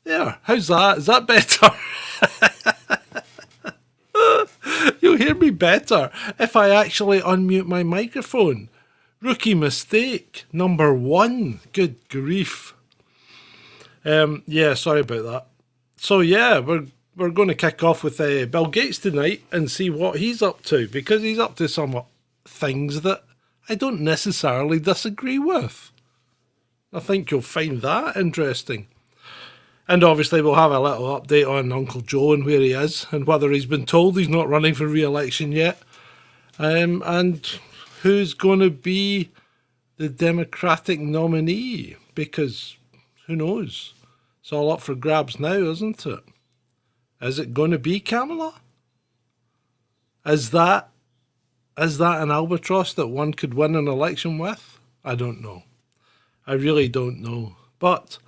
There, how's that? Is that better? You'll hear me better if I actually unmute my microphone. Rookie mistake number one. Good grief. Yeah, sorry about that. So yeah, we're going to kick off with Bill Gates tonight and see what he's up to, because he's up to some things that I don't necessarily disagree with. I think you'll find that interesting. And obviously we'll have a little update on Uncle Joe and where he is and whether he's been told he's not running for re-election yet. And who's going to be the Democratic nominee, because who knows? It's all up for grabs now, isn't it? Is it going to be Kamala? Is that an albatross that one could win an election with? I don't know. I really don't know. But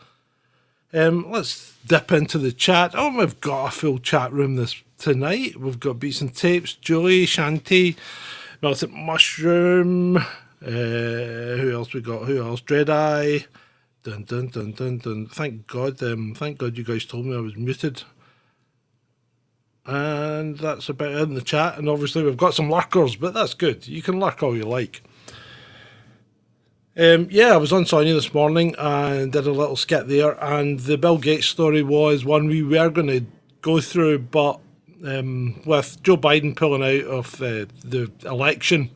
let's dip into the chat. Oh, we've got a full chat room tonight. We've got Beats and Tapes, Julie, Shanti, Melted Mushroom. Who else we got? Who else? Dreadeye. Dun dun dun dun dun. Thank God you guys told me I was muted. And that's about it in the chat. And obviously we've got some lurkers, but that's good. You can lurk all you like. Yeah, I was on Sonia this morning and did a little skit there, and the Bill Gates story was one we were going to go through, but with Joe Biden pulling out of the election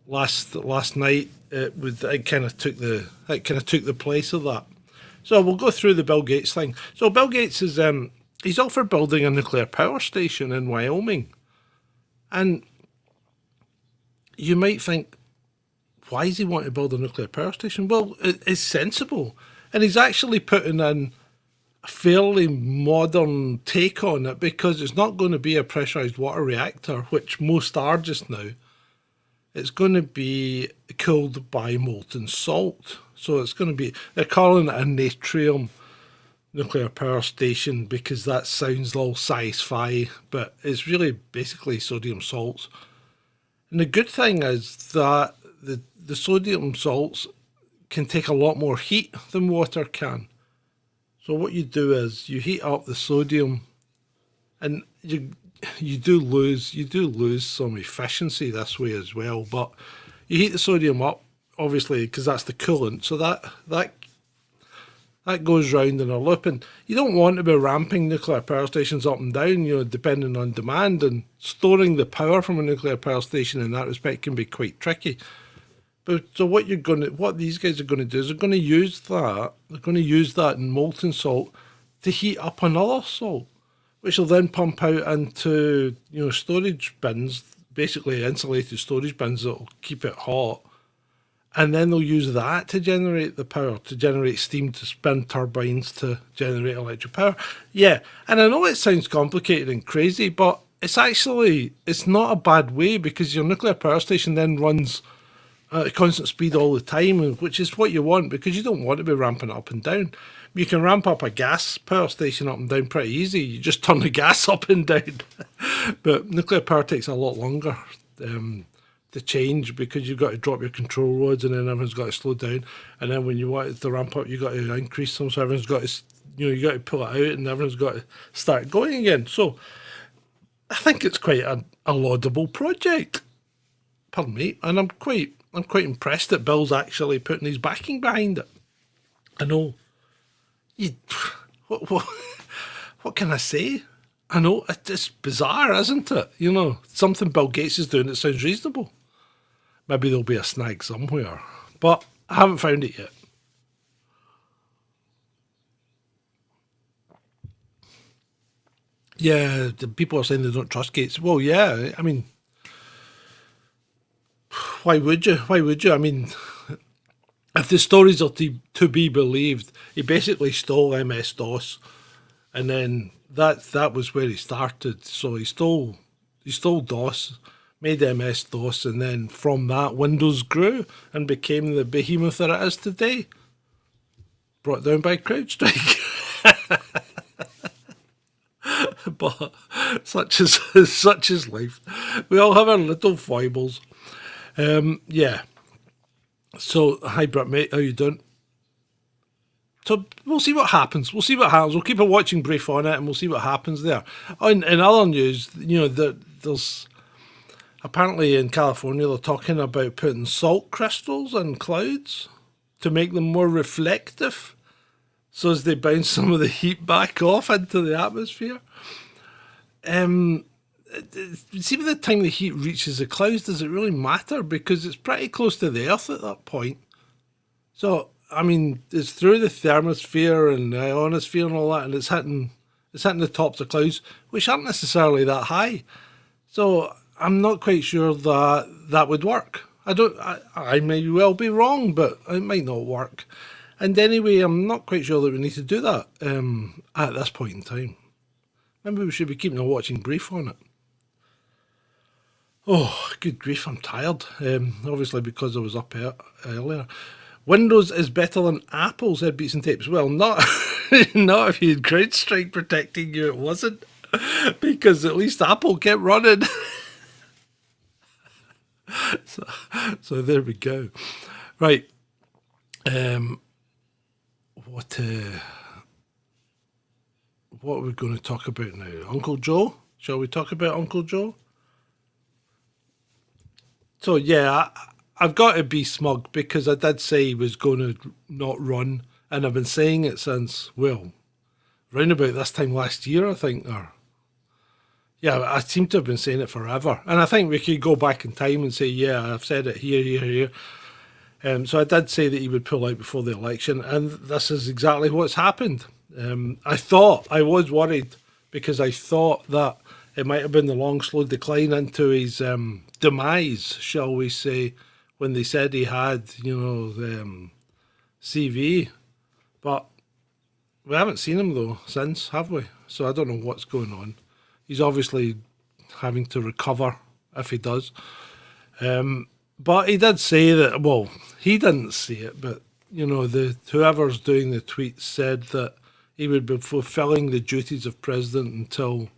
last night, it kind of took the place of that. So we'll go through the Bill Gates thing. So Bill Gates is he's all for building a nuclear power station in Wyoming, and you might think, why does he want to build a nuclear power station? Well, it's sensible. And he's actually putting in a fairly modern take on it, because it's not going to be a pressurized water reactor, which most are just now. It's going to be cooled by molten salt. So it's going to be, they're calling it a natrium nuclear power station because that sounds all sci-fi, but it's really basically sodium salts. And the good thing is that the sodium salts can take a lot more heat than water can. So what you do is you heat up the sodium, and you do lose some efficiency this way as well. But you heat the sodium up, obviously, because that's the coolant. So that goes round in a loop, and you don't want to be ramping nuclear power stations up and down, depending on demand, and storing the power from a nuclear power station in that respect can be quite tricky. But so what these guys are going to do is they're going to use that in molten salt to heat up another salt, which will then pump out into storage bins, basically insulated storage bins that will keep it hot. And then they'll use that to generate the power, to generate steam, to spin turbines to generate electric power. Yeah, and I know it sounds complicated and crazy, but it's not a bad way, because your nuclear power station then runs at a constant speed all the time, which is what you want, because you don't want to be ramping up and down. You can ramp up a gas power station up and down pretty easy. You just turn the gas up and down. But nuclear power takes a lot longer to change, because you've got to drop your control rods, and then everyone's got to slow down. And then when you want it to ramp up, you've got to increase them. So everyone's got to, you got to pull it out, and everyone's got to start going again. So I think it's quite a laudable project. Pardon me. And I'm quite impressed that Bill's actually putting his backing behind it. I know. What can I say? I know, it's bizarre, isn't it? Something Bill Gates is doing that sounds reasonable. Maybe there'll be a snag somewhere, but I haven't found it yet. Yeah, the people are saying they don't trust Gates. Well, yeah, I mean, why would you? Why would you? I mean, if the stories are to be believed, he basically stole MS DOS, and then that was where he started. So he stole DOS, made MS DOS, and then from that Windows grew and became the behemoth that it is today. Brought down by CrowdStrike. But such is life. We all have our little foibles. Yeah. So hi Brett mate, how you doing? So we'll see what happens. We'll see what happens. We'll keep a watching brief on it, and we'll see what happens there. In other news, there's apparently in California they're talking about putting salt crystals in clouds to make them more reflective, so as they bounce some of the heat back off into the atmosphere. See, by the time the heat reaches the clouds, does it really matter? Because it's pretty close to the Earth at that point. So, I mean, it's through the thermosphere and the ionosphere and all that, and it's hitting the tops of clouds, which aren't necessarily that high. So, I'm not quite sure that would work. I may well be wrong, but it might not work. And anyway, I'm not quite sure that we need to do that at this point in time. Maybe we should be keeping a watching brief on it. Oh, good grief, I'm tired. Obviously because I was up earlier. Windows is better than Apple, said Beats and Tapes. Well, not not if you had CrowdStrike protecting you, it wasn't. Because at least Apple kept running. so there we go. Right. What are we going to talk about now? Uncle Joe? Shall we talk about Uncle Joe? So yeah, I've got to be smug because I did say he was going to not run, and I've been saying it since, well, round about this time last year, I think, or yeah, I seem to have been saying it forever. And I think we could go back in time and say, yeah, I've said it here. So I did say that he would pull out before the election, and this is exactly what's happened. I was worried because I thought that it might have been the long, slow decline into his demise, shall we say, when they said he had, CV. But we haven't seen him, though, since, have we? So I don't know what's going on. He's obviously having to recover if he does. But he did say that, well, he didn't say it, but, whoever's doing the tweet said that he would be fulfilling the duties of president until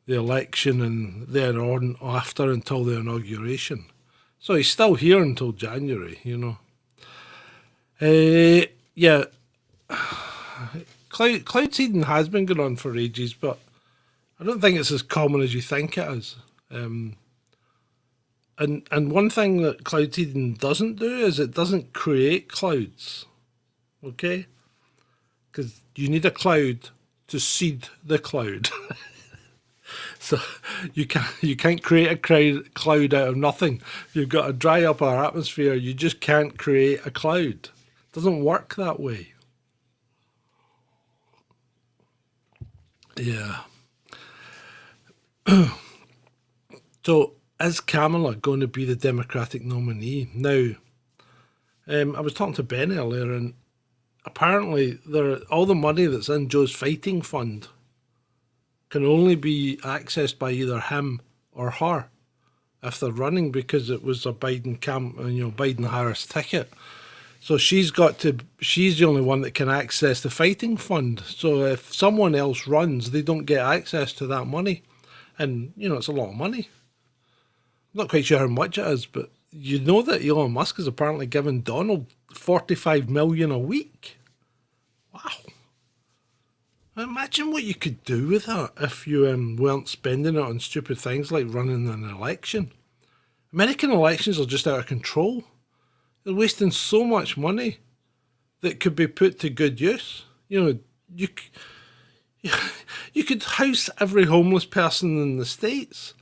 the election and then on after until the inauguration. So he's still here until January, Yeah, cloud seeding has been going on for ages, but I don't think it's as common as you think it is. And one thing that cloud seeding doesn't do is it doesn't create clouds, okay? Because you need a cloud to seed the cloud. So you can't create a cloud out of nothing. You've got to dry up our atmosphere. You just can't create a cloud. It doesn't work that way. Yeah. So is Kamala going to be the Democratic nominee? Now, I was talking to Ben earlier, and apparently all the money that's in Joe's fighting fund can only be accessed by either him or her if they're running, because it was a Biden Harris ticket. So she's the only one that can access the fighting fund. So if someone else runs, they don't get access to that money. And, it's a lot of money. I'm not quite sure how much it is, but you know that Elon Musk is apparently giving Donald $45 million a week. Wow. Imagine what you could do with that if you weren't spending it on stupid things like running an election. American elections are just out of control. They're wasting so much money that could be put to good use. You could house every homeless person in the States,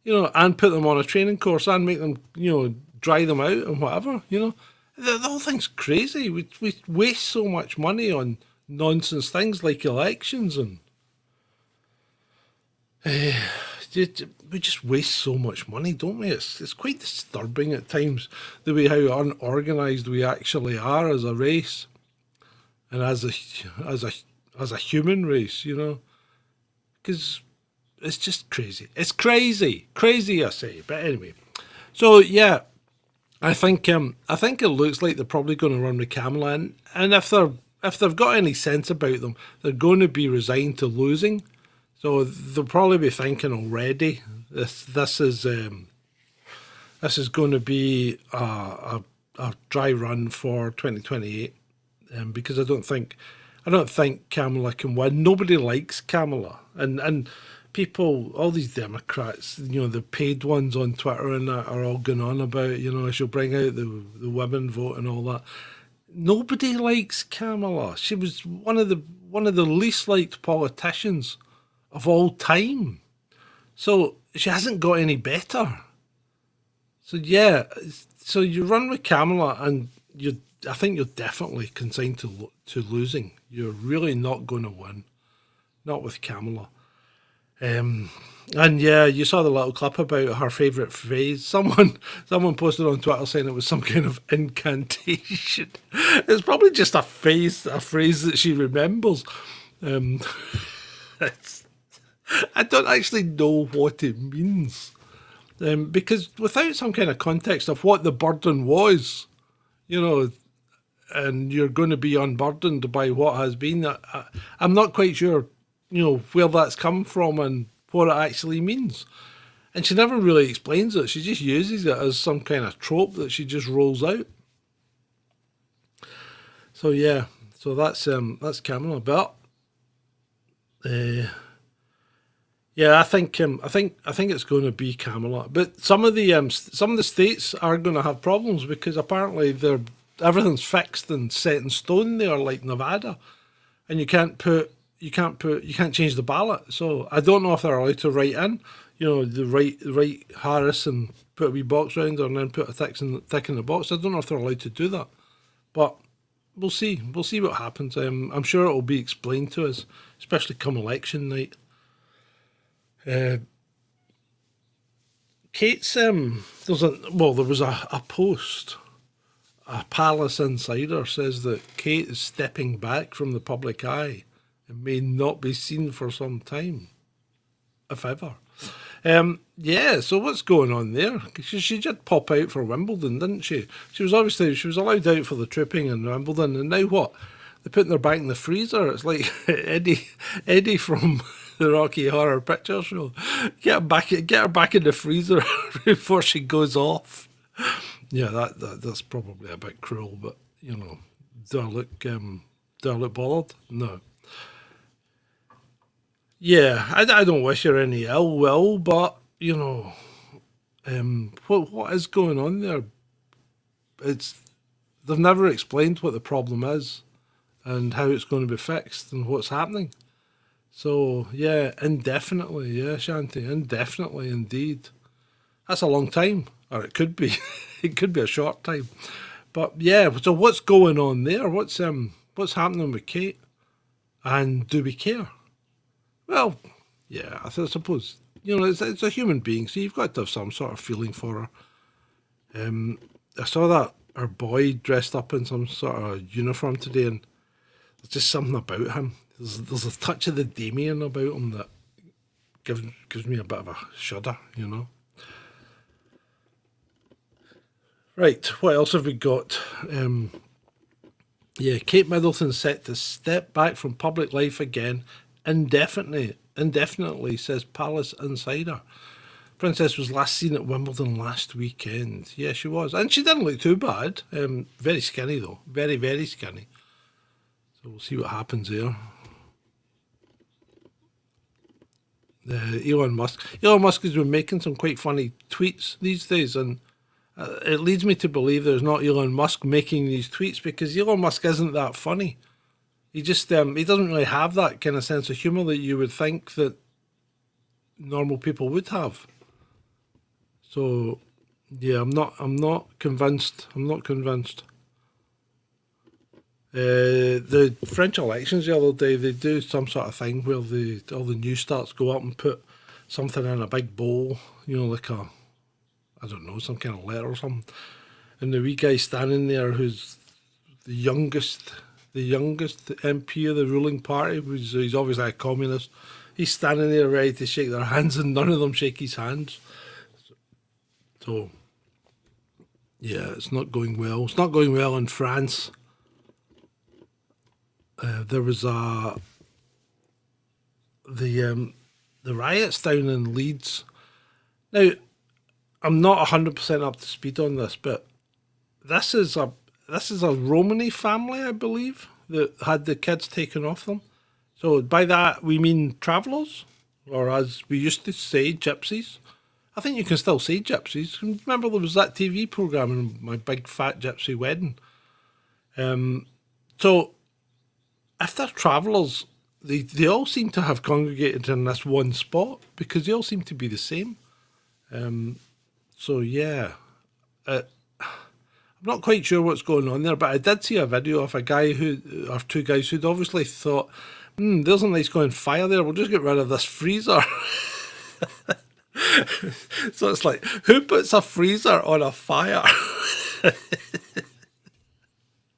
and put them on a training course and make them, dry them out and whatever, The whole thing's crazy. We waste so much money on nonsense things like elections, and we just waste so much money, don't we? It's quite disturbing at times the way how unorganised we actually are as a race and as a human race, because it's just crazy. It's crazy, I say. But anyway, so yeah, I think it looks like they're probably going to run with Kamala, and if they've got any sense about them, they're going to be resigned to losing. So they'll probably be thinking already this is going to be a dry run for 2028. because I don't think Kamala can win. Nobody likes Kamala, and people, all these Democrats, the paid ones on Twitter and that are all going on about, she'll bring out the women vote and all that. Nobody likes Kamala. She was one of the least liked politicians of all time. So she hasn't got any better. So yeah, so you run with Kamala, and I think you're definitely consigned to losing. You're really not going to win, not with Kamala. Um, and yeah, you saw the little clip about her favourite phrase. Someone posted on Twitter saying it was some kind of incantation. It's probably just a phrase that she remembers. Um, it's, I don't actually know what it means, because without some kind of context of what the burden was, you know, and you're going to be unburdened by what has been. I'm not quite sure, where that's come from and what it actually means. And she never really explains it. She just uses it as some kind of trope that she just rolls out. So yeah, so that's Kamala. But uh, yeah, I think it's going to be Kamala. But some of the states are going to have problems because apparently everything's fixed and set in stone there, like Nevada, and you can't change the ballot. So I don't know if they're allowed to write in, the write Harris and put a wee box round her and then put a tick in the box. I don't know if they're allowed to do that, but we'll see. We'll see what happens. I'm sure it will be explained to us, especially come election night. Uh, Kate's there was a post. A Palace insider says that Kate is stepping back from the public eye and may not be seen for some time, if ever. Yeah, so what's going on there? 'Cause she did pop out for Wimbledon, didn't she? She was allowed out for the tripping in Wimbledon, and now what? They're putting her back in the freezer. It's like Eddie from the Rocky Horror Picture Show. Get her back in the freezer before she goes off. Yeah, that's probably a bit cruel, but do I look bothered? No. Yeah, I don't wish her any ill will, but what is going on there? It's They've never explained what the problem is and how it's going to be fixed and what's happening. So yeah, indefinitely, yeah, Shanti, indefinitely indeed. That's a long time, or it could be, it could be a short time. But yeah, so what's going on there? What's happening with Kate? And do we care? Well, yeah, suppose it's a human being, so you've got to have some sort of feeling for her. I saw that her boy dressed up in some sort of uniform today, and there's just something about him. There's a touch of the Damien about him that gives me a bit of a shudder. Right, what else have we got? Yeah, Kate Middleton set to step back from public life again indefinitely. Indefinitely, says Palace Insider. Princess was last seen at Wimbledon last weekend. Yeah, she was, and she didn't look too bad. Very skinny though, very very skinny. So we'll see what happens there. Elon Musk. Elon Musk has been making some quite funny tweets these days, and it leads me to believe there's not Elon Musk making these tweets because Elon Musk isn't that funny. He doesn't really have that kind of sense of humour that you would think that normal people would have. So yeah, I'm not convinced. I'm not convinced. The French elections the other day, they do some sort of thing where all the news starts go up and put something in a big bowl, like I don't know, some kind of letter or something. And the wee guy standing there, who's the youngest, the youngest MP of the ruling party, he's obviously a communist. He's standing there ready to shake their hands, and none of them shake his hands. So yeah, it's not going well. It's not going well in France. There was the riots down in Leeds. Now I'm not 100% up to speed on this, but this is a this is a Romany family, I believe, that had the kids taken off them. So by that we mean travellers, or as we used to say, gypsies. I think you can still say gypsies. Remember there was that TV programme in My Big Fat Gypsy Wedding. So if they're travellers, they all seem to have congregated in this one spot because they all seem to be the same. So yeah, I'm not quite sure what's going on there, but I did see a video of a guy or two guys who'd obviously thought, there's a nice going fire there, we'll just get rid of this freezer. So it's like, who puts a freezer on a fire?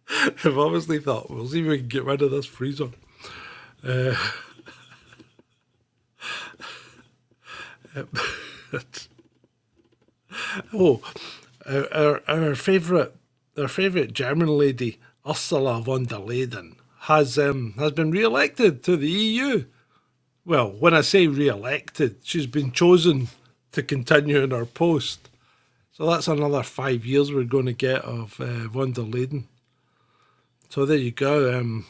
I've obviously thought, we'll see if we can get rid of this freezer. Oh, our favourite German lady, Ursula von der Leyen, has been re-elected to the EU. Well, when I say re-elected, she's been chosen to continue in her post. So that's another 5 years we're going to get of von der Leyen. So there you go.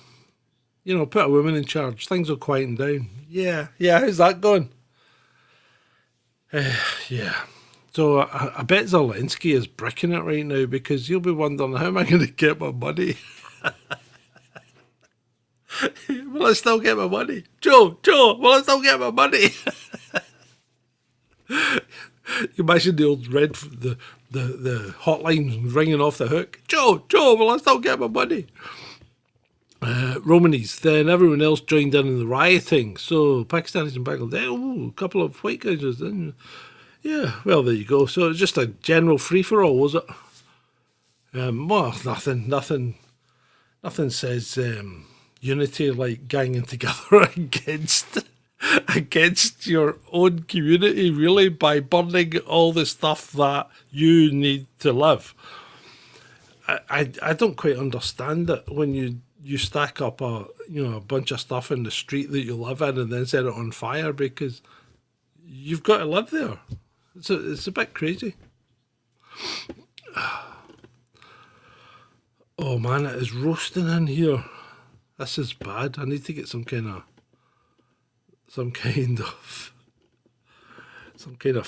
Put a woman in charge. Things will quieten down. Yeah. How's that going? Yeah. So I bet Zelensky is bricking it right now because you'll be wondering, how am I going to get my money? Will I still get my money? Joe, will I still get my money? You imagine the old the hotline ringing off the hook. Joe, will I still get my money? Romanies, then everyone else joined in the rioting. So Pakistanis and Bangladesh, a couple of white guys. Yeah, well, there you go. So it's just a general free-for-all, was it? Well, nothing says unity like ganging together against your own community, really, by burning all the stuff that you need to live. I don't quite understand it when you stack up a bunch of stuff in the street that you live in and then set it on fire because you've got to live there. It's a bit crazy. Oh man, it is roasting in here. This is bad. I need to get some kind of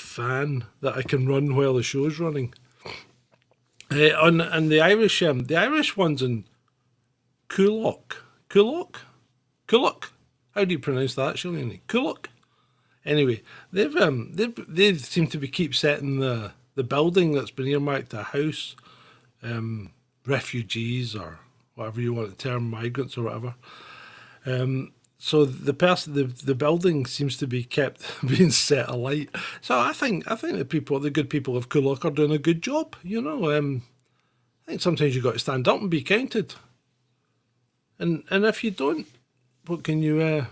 fan that I can run while the show's running. And the Irish ones in Coolock. How do you pronounce that, Shilini? Coolock. Anyway, they seem to keep setting the building that's been earmarked to house refugees or whatever you want to term, migrants or whatever. So the building seems to be kept being set alight. So I think the good people of Coolock are doing a good job. I think sometimes you've got to stand up and be counted. And if you don't, what can you?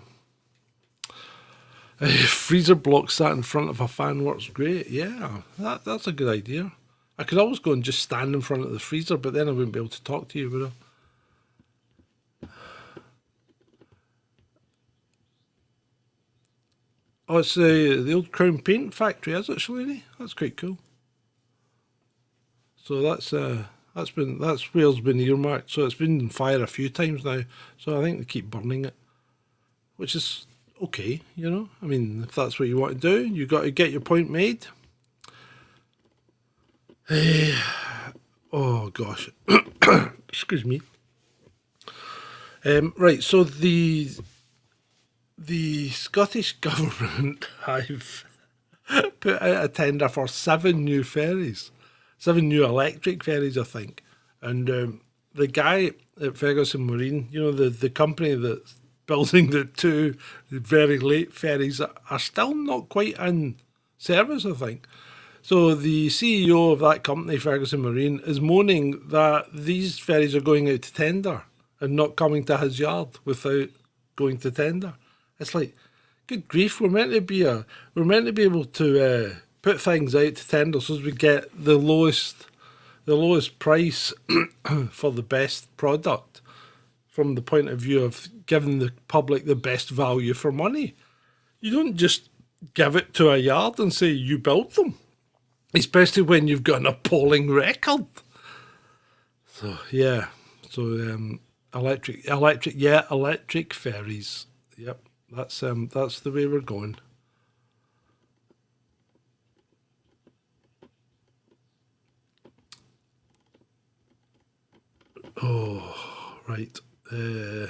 Freezer block sat in front of a fan works great. Yeah, that's a good idea. I could always go and just stand in front of the freezer, but then I wouldn't be able to talk to you, would I? Oh, it's the old Crown Paint factory, is it, Shalini? That's quite cool. So that's where it's been earmarked. So it's been in fire a few times now. So I think they keep burning it, which is okay. I mean, if that's what you want to do, you got to get your point made. Oh gosh, excuse me. Right, so the Scottish government have put out a tender for 7 new ferries, 7 new electric ferries, I think. And the guy at Ferguson Marine, the company that's building the 2 very late ferries are still not quite in service, I think. So the CEO of that company, Ferguson Marine, is moaning that these ferries are going out to tender and not coming to his yard without going to tender. It's like, good grief, we're meant to be able to put things out to tender so as we get the lowest price for the best product from the point of view of giving the public the best value for money. You don't just give it to a yard and say you built them, especially when you've got an appalling record. So yeah, so electric ferries. Yep, that's the way we're going. Oh, right. Uh,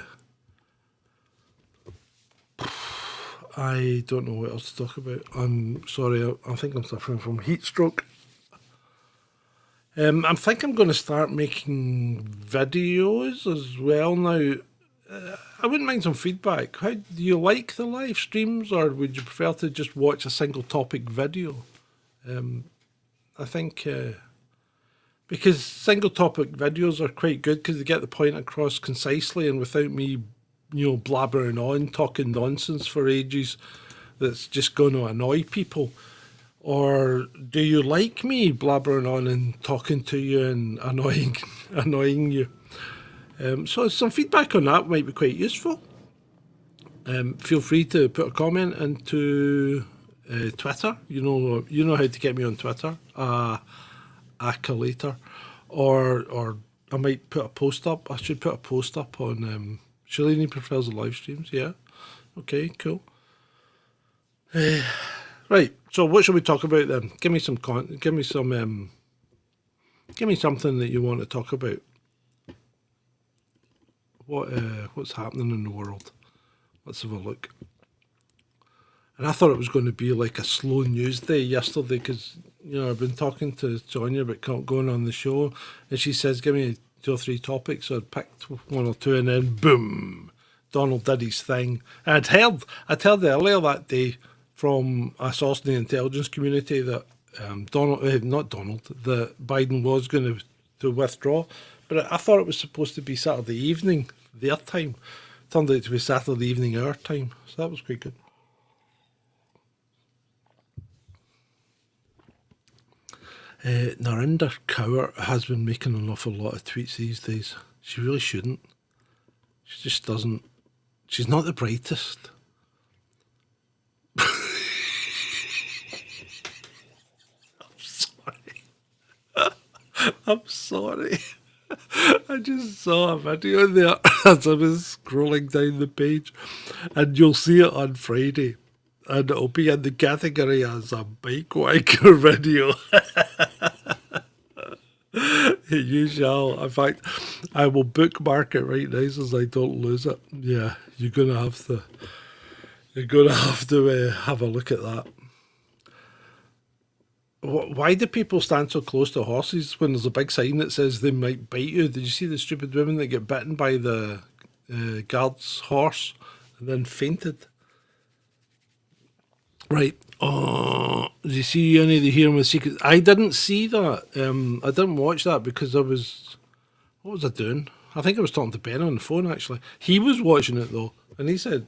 I don't know what else to talk about. I'm sorry. I think I'm suffering from heat stroke. I think I'm going to start making videos as well now. I wouldn't mind some feedback. How do you like the live streams, or would you prefer to just watch a single topic video? I think because single topic videos are quite good because they get the point across concisely and without me, blabbering on, talking nonsense for ages. That's just going to annoy people. Or do you like me blabbering on and talking to you and annoying you? So some feedback on that might be quite useful. Feel free to put a comment into Twitter. You know how to get me on Twitter. Accolator, or I might put a post up. I should put a post up on. Shalini prefers the live streams. Yeah. Okay. Cool. Right. So what should we talk about then? Give me some give me some. Give me something that you want to talk about. What's happening in the world? Let's have a look. And I thought it was going to be like a slow news day yesterday because, I've been talking to Sonia about going on the show and she says, give me 2 or 3 topics. So I picked 1 or 2 and then boom, Donald did his thing. And I'd heard earlier that day from a source in the intelligence community that that Biden was going to withdraw. But I thought it was supposed to be Saturday evening, their time. Turned out to be Saturday evening our time. So that was quite good. Narinder Kaur has been making an awful lot of tweets these days. She really shouldn't. She just doesn't. She's not the brightest. I'm sorry. I'm sorry. I just saw a video there as I was scrolling down the page, and you'll see it on Friday, and it'll be in the category as a bike wanker video. You shall. In fact, I will bookmark it right now so I don't lose it. Yeah, you're gonna have to. You're gonna have to have a look at that. Why do people stand so close to horses when there's a big sign that says they might bite you? Did you see the stupid women that get bitten by the guard's horse and then fainted? Right. Oh, did you see any of the Hearing with Secrets? I didn't see that. I didn't watch that because I was. What was I doing? I think I was talking to Ben on the phone actually. He was watching it though, and he said,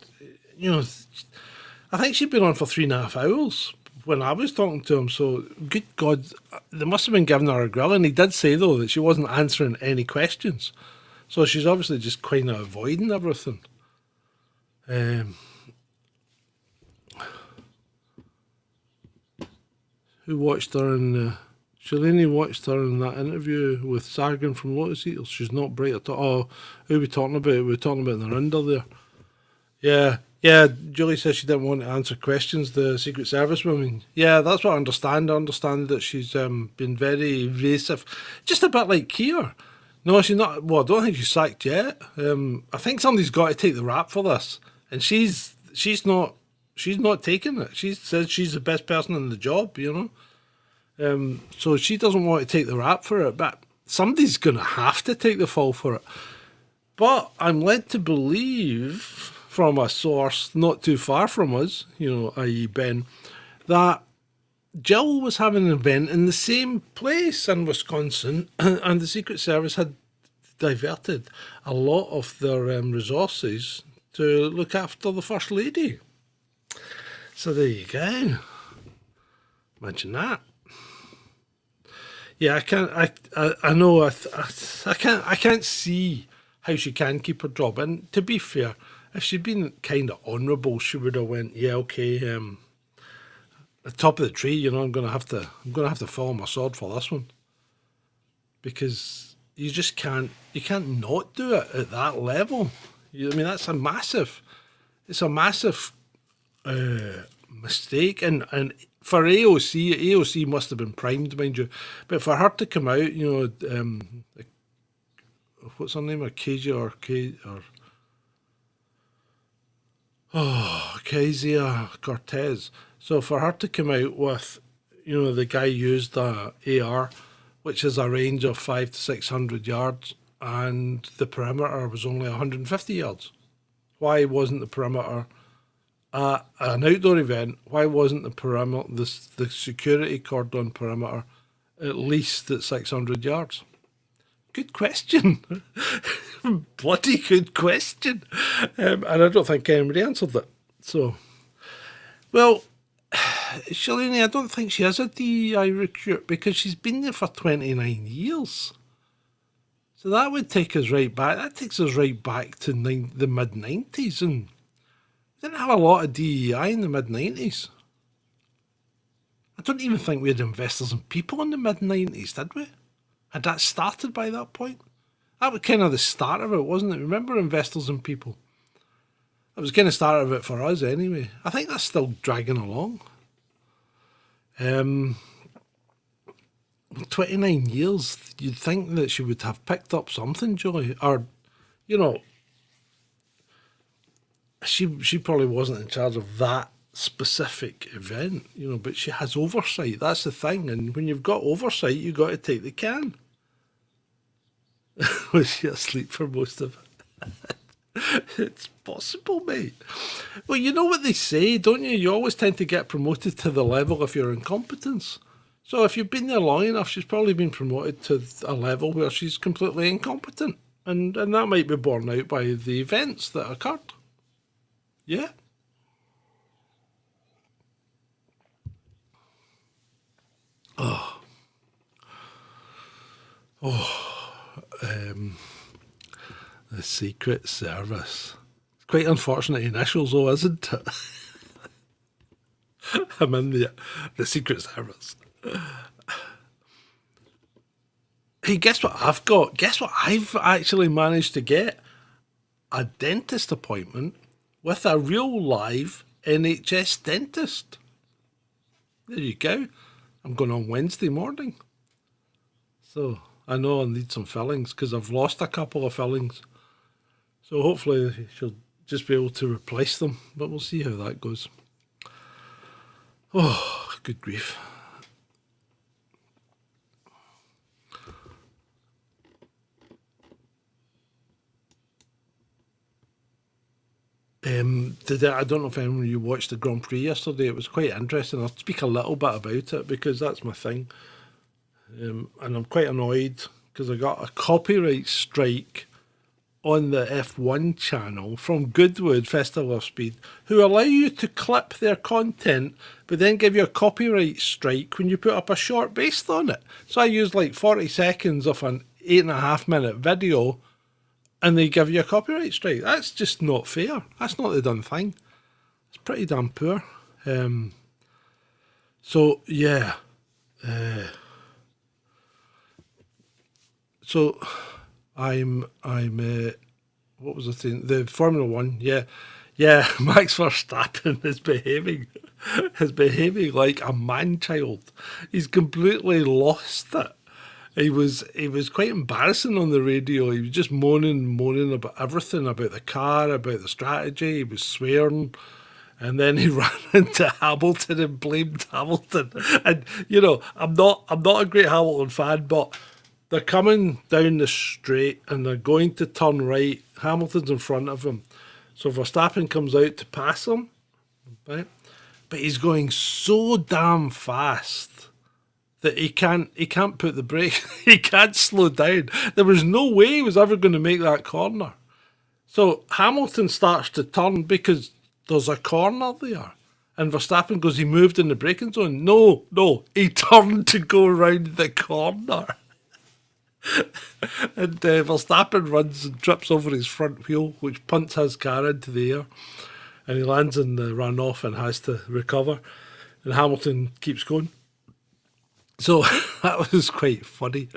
I think she'd been on for 3.5 hours when I was talking to him. So, good God, they must have been giving her a grill. And he did say, though, that she wasn't answering any questions. So she's obviously just kind of avoiding everything. Who watched her in... Shalini watched her in that interview with Sargon from Lotus Eaters. She's not bright at all. Oh, who are we talking about? We're talking about Narinder there. Yeah, Julie says she didn't want to answer questions, the Secret Service woman. Yeah, that's what I understand. I understand that she's been very evasive. Just a bit like Keir. No, she's not. Well, I don't think she's sacked yet. I think somebody's got to take the rap for this. And she's not taking it. She says she's the best person in the job, So she doesn't want to take the rap for it, but somebody's going to have to take the fall for it. But I'm led to believe from a source not too far from us, i.e. Ben, that Jill was having an event in the same place in Wisconsin and the Secret Service had diverted a lot of their resources to look after the First Lady. So there you go. Imagine that. Yeah, I can't. I know. I can't see how she can keep her job. And to be fair, if she'd been kind of honourable, she would have went, yeah, okay. The top of the tree, I'm gonna have to follow my sword for this one, because you just can't not do it at that level. I mean, it's a massive mistake, and for AOC must have been primed, mind you, but for her to come out, what's her name, Kezia Cortez. So for her to come out with, the guy used the AR, which is a range of 500 to 600 yards, and the perimeter was only 150 yards. Why wasn't the perimeter at an outdoor event? Why wasn't the perimeter, the security cordon perimeter, at least at 600 yards? Good question. Bloody good question. And I don't think anybody answered it. So, well, Shalini, I don't think she is a DEI recruit because she's been there for 29 years. So that would take us right back. That takes us right back to the mid 90s. And we didn't have a lot of DEI in the mid 90s. I don't even think we had Investors in People in the mid 90s, did we? Had that started by that point? That was kind of the start of it, wasn't it? Remember Investors in People? That was kind of start of it for us anyway. I think that's still dragging along. 29 years, you'd think that she would have picked up something, Joy. Or, she probably wasn't in charge of that specific event, but she has oversight. That's the thing. And when you've got oversight, you've got to take the can. Was she asleep for most of it? It's possible, mate. Well, you know what they say, don't you? You always tend to get promoted to the level of your incompetence. So if you've been there long enough, she's probably been promoted to a level where she's completely incompetent. And that might be borne out by the events that occurred. Yeah. The Secret Service. It's quite unfortunate initials, though, isn't it? I'm in the Secret Service. Hey, guess what I've got? Guess what I've actually managed to get? A dentist appointment with a real live NHS dentist. There you go. I'm going on Wednesday morning. So I know I'll need some fillings because I've lost a couple of fillings. So hopefully she'll just be able to replace them. But we'll see how that goes. Oh, good grief. I don't know if anyone of you watched the Grand Prix yesterday. It was quite interesting. I'll speak a little bit about it because that's my thing. And I'm quite annoyed because I got a copyright strike on the F1 channel from Goodwood Festival of Speed, who allow you to clip their content but then give you a copyright strike when you put up a short based on it. So I used like 40 seconds of an 8.5 minute video and they give you a copyright strike. That's just not fair. That's not the done thing. It's pretty damn poor. So yeah. So I'm what was I saying? The Formula One, yeah. Max Verstappen is behaving like a man child. He's completely lost it. He was quite embarrassing on the radio. He was just moaning about everything, about the car, about the strategy. He was swearing. And then he ran into Hamilton and blamed Hamilton. And I'm not a great Hamilton fan, but they're coming down the straight and they're going to turn right. Hamilton's in front of him. So Verstappen comes out to pass him, right? But he's going so damn fast that he can't put the brake. He can't slow down. There was no way he was ever going to make that corner. So Hamilton starts to turn because there's a corner there. And Verstappen goes, he moved in the braking zone. No, he turned to go around the corner. And Verstappen runs and trips over his front wheel, which punts his car into the air. And he lands in the runoff and has to recover. And Hamilton keeps going. So that was quite funny.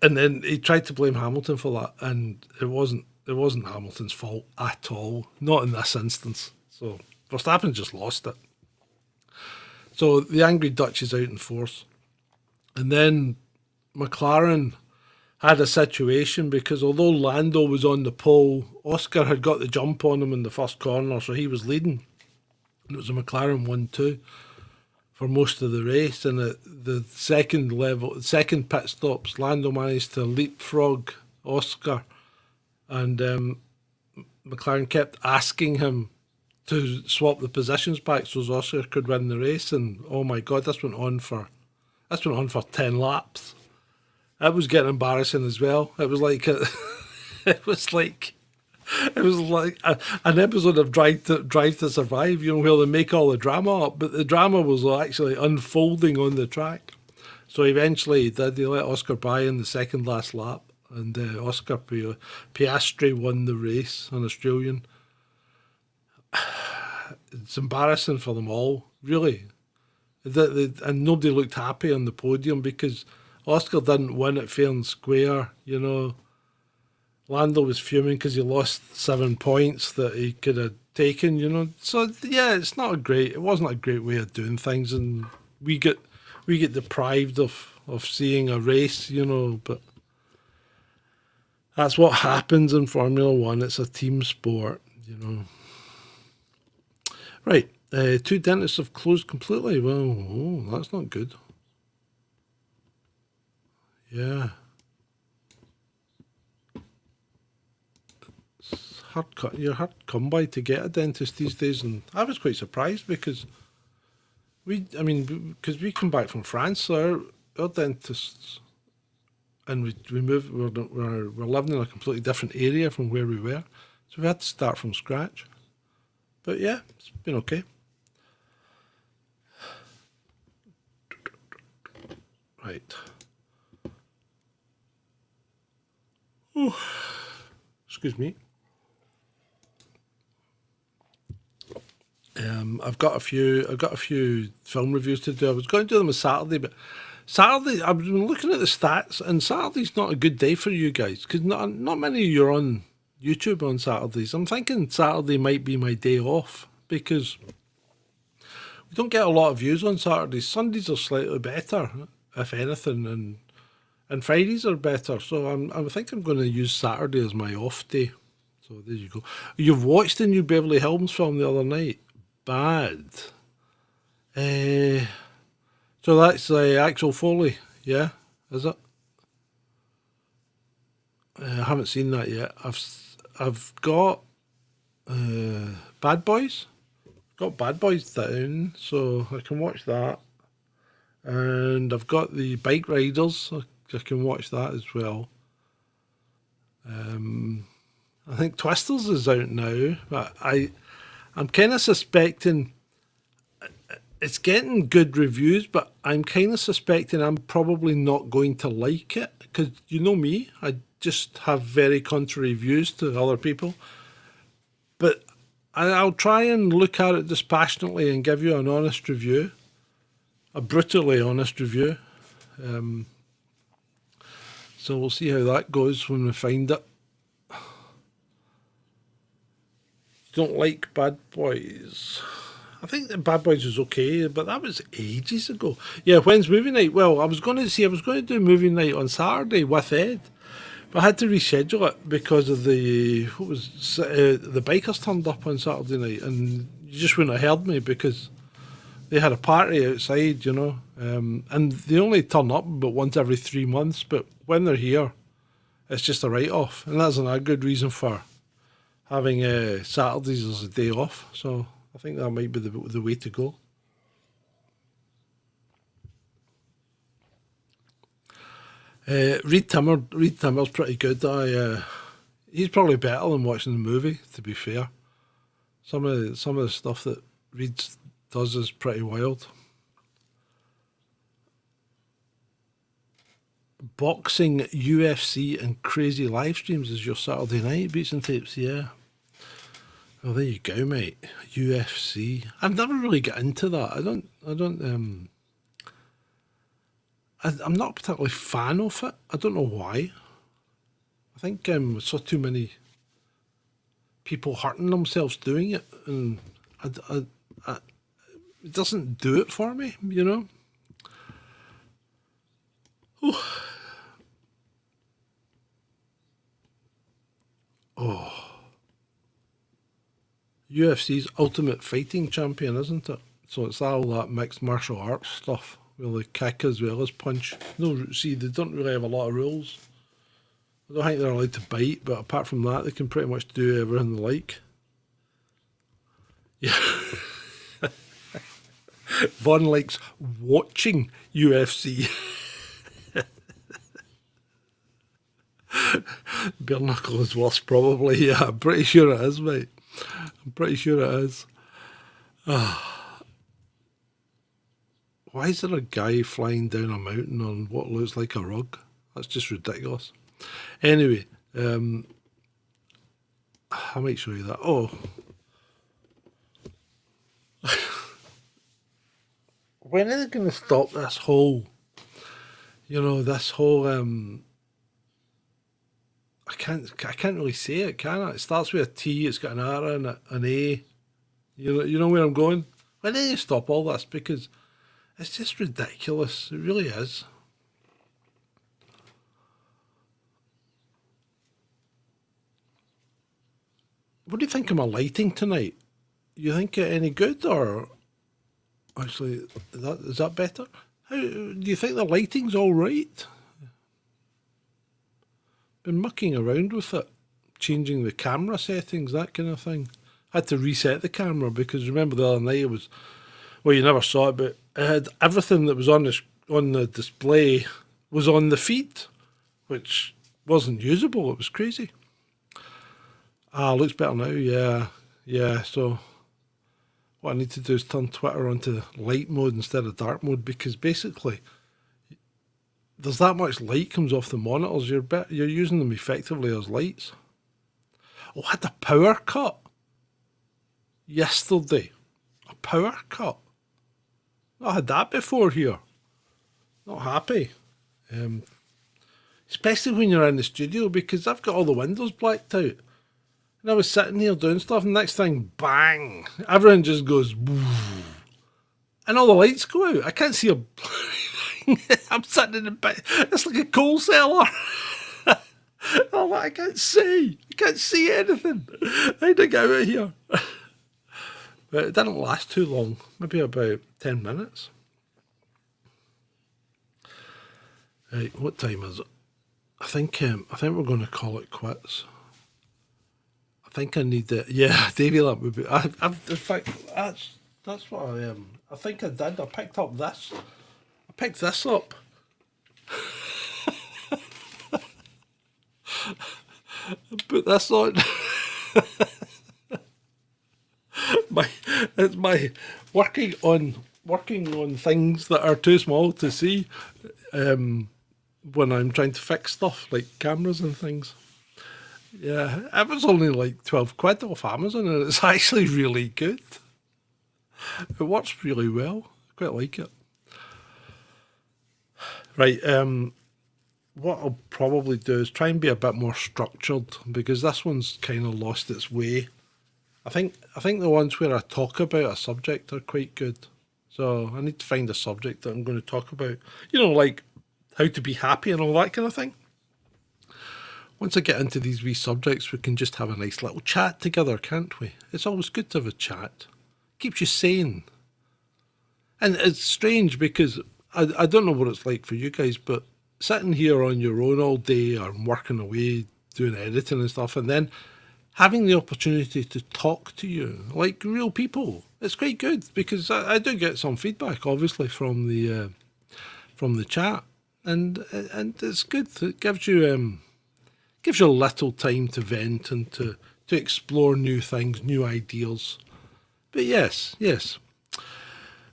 And then he tried to blame Hamilton for that, and it wasn't Hamilton's fault at all, not in this instance. So Verstappen just lost it. So the angry Dutch is out in force, and then McLaren had a situation because although Lando was on the pole, Oscar had got the jump on him in the first corner, so he was leading, and it was a McLaren 1-2 for most of the race. And at the second pit stops, Lando managed to leapfrog Oscar, and McLaren kept asking him to swap the positions back so Oscar could win the race. And oh my God, this went on for 10 laps. That was getting embarrassing as well. It was like it was like an episode of Drive to Survive, where they make all the drama up, but the drama was actually unfolding on the track. So eventually, they let Oscar by in the second last lap, and Oscar Piastri won the race, an Australian. It's embarrassing for them all, really. And nobody looked happy on the podium because Oscar didn't win it fair and square, Lando was fuming because he lost 7 points that he could have taken. So yeah, it wasn't a great way of doing things, and we get deprived of seeing a race, but that's what happens in Formula One. It's a team sport. Right, 2 dentists have closed completely. Well, that's not good. Yeah. You're hard to come by to get a dentist these days, and I was quite surprised because because we come back from France, so our dentists, and we moved, we're living in a completely different area from where we were, so we had to start from scratch. But yeah, it's been okay. Right. Excuse me. I've got a few film reviews to do. I was going to do them on Saturday, but Saturday I've been looking at the stats, and Saturday's not a good day for you guys because not many of you are on YouTube on Saturdays. I'm thinking Saturday might be my day off because we don't get a lot of views on Saturdays. Sundays are slightly better, if anything, and Fridays are better. So I think I'm going to use Saturday as my off day. So there you go. You've watched the new Beverly Hills film the other night. Bad. So that's Axel Foley, yeah? Is it? I haven't seen that yet. I've got Bad Boys. Got Bad Boys down, so I can watch that. And I've got the Bike Riders. I can watch that as well. I think Twisters is out now. But I'm kind of suspecting it's getting good reviews, but I'm kind of suspecting I'm probably not going to like it because you know me, I just have very contrary views to other people. But I'll try and look at it dispassionately and give you an honest review, a brutally honest review. So we'll see how that goes when we find it. Don't like Bad Boys. I think the Bad Boys was okay, but that was ages ago. Yeah, when's movie night? Well, I was going to do movie night on Saturday with Ed, but I had to reschedule it because of the bikers turned up on Saturday night, and you just wouldn't have heard me because they had a party outside, and they only turn up about once every 3 months. But when they're here, it's just a write-off, and that's a good reason for having Saturdays as a day off. So I think that might be the way to go. Reed Timmer's pretty good. He's probably better than watching the movie. To be fair, some of the stuff that Reed does is pretty wild. Boxing, UFC, and crazy live streams is your Saturday night beats and tapes. Yeah. Well, there you go, mate. UFC. I've never really got into that. I'm not particularly fan of it. I don't know why. I think I saw too many people hurting themselves doing it, and I, I, I, it doesn't do it for me, you know? UFC's Ultimate Fighting Champion, isn't it? So it's all that mixed martial arts stuff. Really kick as well as punch. No, see, they don't really have a lot of rules. I don't think they're allowed to bite, but apart from that, they can pretty much do everything they like. Yeah. Vaughn likes watching UFC. Bare knuckle is worse, probably. Yeah, I'm pretty sure it is, mate. I'm pretty sure it is. Why is there a guy flying down a mountain on what looks like a rug? That's just ridiculous. Anyway, I might show you that. Oh, when are they going to stop this whole, this whole, I can't really say it, can I? It starts with a T, it's got an R and an A. You know where I'm going? When do they stop all this? Because it's just ridiculous. It really is. What do you think of my lighting tonight? You think it any good, or actually is that better? How do you think the lighting's all right? Been mucking around with it, changing the camera settings, that kind of thing. Had to reset the camera because remember the other night it was, well, you never saw it, but it had everything that was on the display was on the feed, which wasn't usable. It was crazy. Ah, looks better now. Yeah, yeah. So what I need to do is turn Twitter onto light mode instead of dark mode because basically there's that much light comes off the monitors. You're using them effectively as lights. Oh, I had a power cut yesterday. A power cut. Not had that before here. Not happy. Um, Especially when you're in the studio because I've got all the windows blacked out. And I was sitting here doing stuff, and next thing, bang! Everything just goes, woo, and all the lights go out. I can't see a. I'm sitting in the bit. It's like a coal cellar. Oh, I can't see. I can't see anything. I had to get out of here. But it didn't last too long. Maybe about 10 minutes. Right, what time is it? I think we're going to call it quits. I think I need it. Yeah, Davy, that would be. In fact, that's what I am. I think I did. I picked up this. I picked this up. I put this on. my it's my working on things that are too small to see. When I'm trying to fix stuff like cameras and things. Yeah, it was only like 12 quid off Amazon and it's actually really good. It works really well. I quite like it. Right, what I'll probably do is try and be a bit more structured because this one's kind of lost its way. I think the ones where I talk about a subject are quite good. So I need to find a subject that I'm going to talk about. Like how to be happy and all that kind of thing. Once I get into these wee subjects, we can just have a nice little chat together, can't we? It's always good to have a chat. Keeps you sane. And it's strange because I don't know what it's like for you guys, but sitting here on your own all day or working away, doing editing and stuff, and then having the opportunity to talk to you like real people, it's quite good because I do get some feedback, obviously, from the chat, and it's good. It gives you a little time to vent and to explore new things, new ideas. But yes, yes.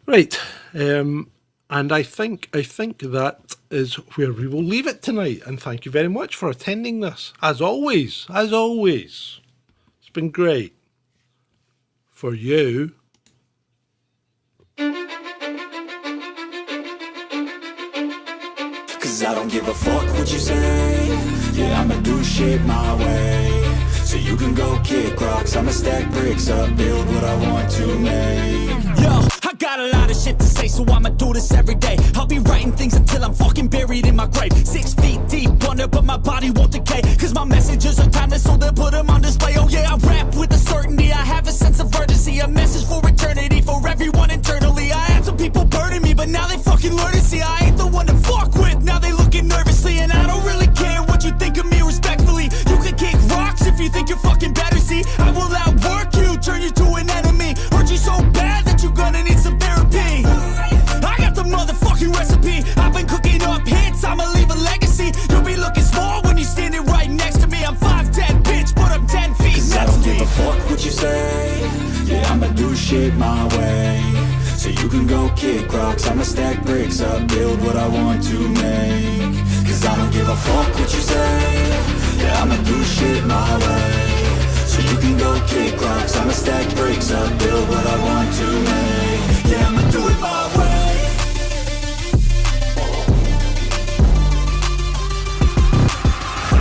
Right. And I think that is where we will leave it tonight. And thank you very much for attending this. As always, it's been great. For you. Cause I don't give a fuck what you say. Yeah, I'ma do shit my way. So you can go kick rocks, I'ma stack bricks up, build what I want to make. Yo, I got a lot of shit to say, so I'ma do this every day. I'll be writing things until I'm fucking buried in my grave. 6 feet deep under, but my body won't decay. Cause my messages are timeless, so they'll put them on display. Oh yeah, I rap with a certainty, I have a sense of urgency. A message for eternity, for everyone internally. I had some people burning me, but now they fucking learn to see I ain't the one to fuck with, now they looking nervously. And I don't really care what you think of me respectfully. You can kick rocks if you think you're fucking better, see. I will outwork you, turn you to an enemy. Hurt you so bad that you're gonna need some therapy. I got the motherfucking recipe. I've been cooking up hits, I'ma leave a legacy. You'll be looking small when you're standing right next to me. I'm 5'10", bitch, but I'm 10 feet. Cause I don't give a fuck what you say. Yeah, I'ma do shit my way. So you can go kick rocks, I'ma stack bricks up, build what I want to make. Cause I don't give a fuck what you say. Yeah, I'ma do shit my way. So you can go kick rocks, I'ma stack bricks up, build what I want to make. Yeah, I'ma do it my way.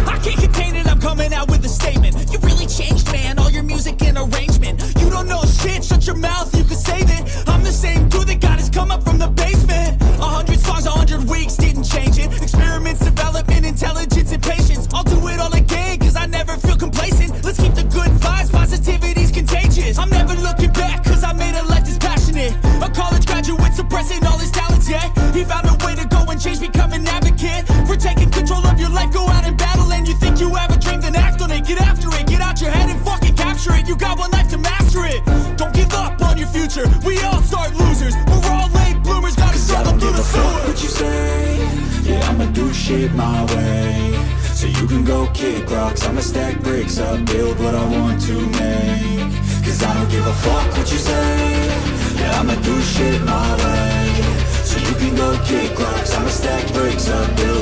I can't contain it, I'm coming out with a statement. You really changed, man, all your music and arrangement. You don't know shit, shut your mouth, you can save it. I'm the same dude that got his come up from the basement. 100 songs, 100 weeks, didn't change it. Experiments, development, intelligence, and patience. I'll do it all again, cause I never feel complacent. Let's keep the good vibes, positivity's contagious. I'm never looking back, cause I made a life that's passionate. A college graduate suppressing all his talents, yeah. He found a way to go and change, become an advocate. For taking control of your life, go out and battle. And you think you have a dream, then act on it. Get after it, get out your head and fucking capture it. You got one life to master it. Don't give up on your future, we all start losers. We're all late bloomers, gotta struggle through the sewer. What you say? Yeah, I'ma do shit my way. So you can go kick rocks, I'ma stack bricks up, build what I want to make. Cause I don't give a fuck what you say. Yeah, I'ma do shit my way. So you can go kick rocks, I'ma stack bricks up, build